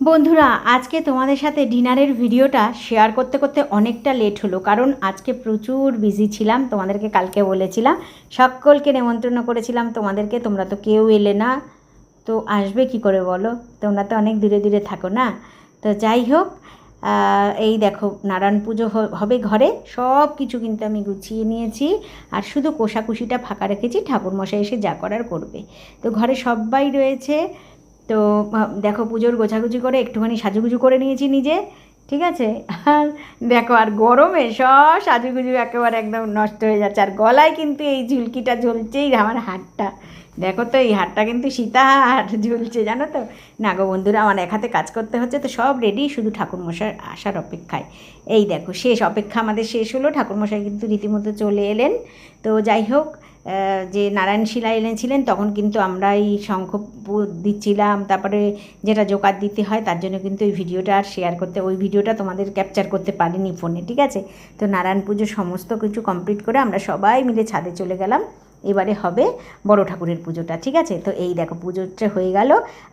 বন্ধুরা, আজকে তোমাদের সাথে ডিনারের ভিডিওটা শেয়ার করতে করতে অনেকটা লেট হলো, কারণ আজকে প্রচুর বিজি ছিলাম। তোমাদেরকে কালকে বলেছিলাম, সকলকে নেমন্ত্রণ করেছিলাম তোমাদেরকে, তোমরা তো কেউ এলে না। তো আসবে কি করে বলো, তোমরা তো অনেক দূরে দূরে থাকো না। তো যাই হোক, এই দেখো নারায়ণ পুজো হবে ঘরে, সব কিছু কিন্তু আমি গুছিয়ে নিয়েছি। আর শুধু কোষাকুষিটা ফাঁকা রেখেছি, ঠাকুরমশাই এসে যা করার করবে। তো ঘরে সবাই রয়েছে। তো দেখো পুজোর গোছাগুছি করে একটুখানি সাজুগুজু করে নিয়েছি নিজে, ঠিক আছে। আর দেখো, আর গরমে সব সাজুগুজু একেবারে একদম নষ্ট হয়ে যাচ্ছে। আর গলায় কিন্তু এই ঝুলকিটা ঝুলছেই, আমার হাতটা দেখো তো, এই হাতটা কিন্তু সীতা হাত ঝুলছে, জানো তো। না গো বন্ধুরা, আমার এক হাতে কাজ করতে হচ্ছে, তো সব রেডি, শুধু ঠাকুরমশাই আসার অপেক্ষায়। এই দেখো শেষ অপেক্ষা আমাদের শেষ হলো, ঠাকুরমশাই কিন্তু রীতিমতো চলে এলেন। তো যাই হোক, যে নারায়ণ শিলা এনেছিলেন তখন কিন্তু আমরা এই শঙ্খ দিচ্ছিলাম, তারপরে যেটা জোকার দিতে হয় তার জন্য কিন্তু ওই ভিডিওটা আর শেয়ার করতে, ওই ভিডিওটা তোমাদের ক্যাপচার করতে পারিনি ফোনে, ঠিক আছে। তো নারায়ণ পুজো সমস্ত কিছু কমপ্লিট করে আমরা সবাই মিলে ছাদে চলে গেলাম। এবারে হবে বড় ঠাকুরের পুজোটা, ঠিক আছে। তো এই দেখো পুজোটা হয়ে গেল।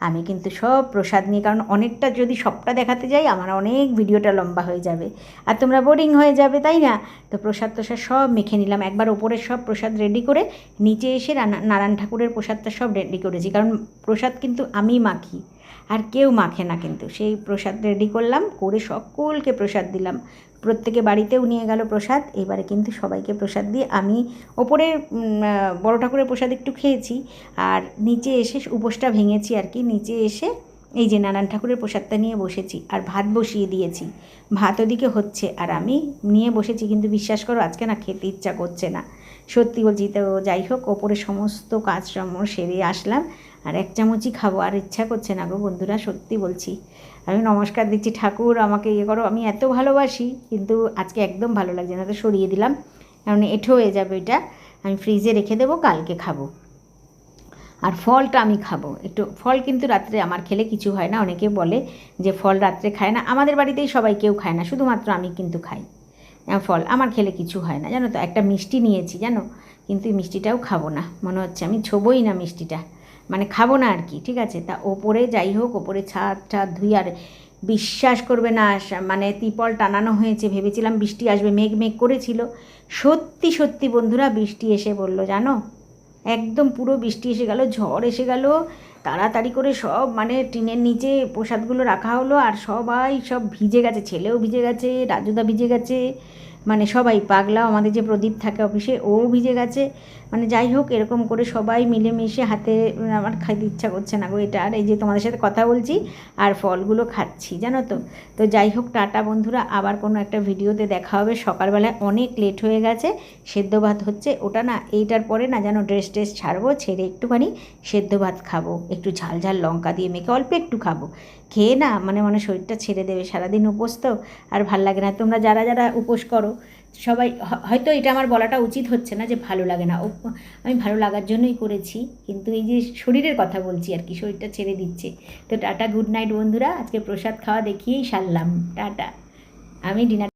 আমি কিন্তু সব প্রসাদ নিয়ে, কারণ অনেকটা যদি সবটা দেখাতে যাই আমার অনেক ভিডিওটা লম্বা হয়ে যাবে আর তোমরা বোরিং হয়ে যাবে, তাই না। তো প্রসাদ তোসাদ সব মেখে নিলাম, একবার ওপরের সব প্রসাদ রেডি করে নিচে এসে নারায়ণ ঠাকুরের প্রসাদটা সব রেডি করেছি, কারণ প্রসাদ কিন্তু আমি মাখি, আর কেউ মাখে না। কিন্তু সেই প্রসাদ রেডি করলাম, করে সকলকে প্রসাদ দিলাম। প্রত্যেকে বাড়িতেও নিয়ে গেল প্রসাদ। এবারে কিন্তু সবাইকে প্রসাদ দিয়ে আমি ওপরে বড় ঠাকুরের প্রসাদ একটু খেয়েছি, আর নিচে এসে উপোসটা ভেঙেছি আর কি। নিচে এসে এই যে নারায়ণ ঠাকুরের প্রসাদটা নিয়ে বসেছি, আর ভাত বসিয়ে দিয়েছি। ভাত ওদিকে হচ্ছে আর আমি নিয়ে বসেছি, কিন্তু বিশ্বাস করো আজকে না খেতে ইচ্ছা করছে না, সত্যি বলছি। তো যাই হোক, ওপরে সমস্ত কাজকর্ম সেরে আসলাম, আর এক চামচই খাবো, আর ইচ্ছা করছে না গো বন্ধুরা, সত্যি বলছি। আমি নমস্কার দিচ্ছি, ঠাকুর আমাকে ইয়ে করো, আমি এত ভালোবাসি, কিন্তু আজকে একদম ভালো লাগছে না। তো সরিয়ে দিলাম, কারণ এঁঠো হয়ে যাবে এটা। আমি ফ্রিজে রেখে দেবো, কালকে খাবো। আর ফলটা আমি খাবো একটু, ফল কিন্তু রাত্রে আমার খেলে কিছু হয় না। অনেকে বলে যে ফল রাত্রে খায় না, আমাদের বাড়িতেই সবাই কেউ খায় না, শুধুমাত্র আমি কিন্তু খাই ফল। আমার খেলে কিছু হয় না, জানো তো। একটা মিষ্টি নিয়েছি জানো, কিন্তু এই মিষ্টিটাও খাবো না, মনে হচ্ছে আমি ছোবই না মিষ্টিটা, মানে খাবো না আর কি, ঠিক আছে। তা ওপরে যাই হোক, ওপরে ছাদ ধুই, আর বিশ্বাস করবে না, মানে ত্রিপল টানানো হয়েছে, ভেবেছিলাম বৃষ্টি আসবে, মেঘ মেঘ করেছিল। সত্যি সত্যি বন্ধুরা, বৃষ্টি এসে বললো জানো, একদম পুরো বৃষ্টি এসে গেল, ঝড় এসে গেল। তাড়াতাড়ি করে সব মানে টিনের নিচে প্রসাদগুলো রাখা হলো, আর সবাই সব ভিজে গেছে, ছেলেও ভিজে গেছে, রাজুদা ভিজে গেছে, মানে সবাই, পাগলাও আমাদের যে প্রদীপ থাকে অফিসে ও ভিজে গেছে। মানে যাই হোক, এরকম করে সবাই মিলেমিশে হাতে, আমার খাইতে ইচ্ছা করছে না গো এটা। আর এই যে তোমাদের সাথে কথা বলছি আর ফলগুলো খাচ্ছি, জানো তো। তো যাই হোক, টাটা বন্ধুরা, আবার কোনো একটা ভিডিওতে দেখা হবে। সকালবেলায় অনেক লেট হয়ে গেছে, সেদ্ধ ভাত হচ্ছে, ওটা না এইটার পরে না যেন ড্রেস ছাড়বো, ছেড়ে একটুখানি সেদ্ধ ভাত খাবো, একটু ঝাল ঝাল লঙ্কা দিয়ে মেখে অল্প একটু খাবো। খেয়ে না মানে শরীরটা ছেড়ে দেবে, সারাদিন উপোস তো আর ভাল লাগে না। তোমরা যারা যারা উপোস করো সবাই, হয়তো এটা আমার বলাটা উচিত হচ্ছে না যে ভালো লাগে না, আমি ভালো লাগার জন্যই করেছি, কিন্তু এই যে শরীরের কথা বলছি আর কি, শরীরটা ছেড়ে দিচ্ছে। তো টাটা, গুড নাইট বন্ধুরা, আজকে প্রসাদ খাওয়া দেখিয়েই সারলাম, টাটা। আমি ডিনার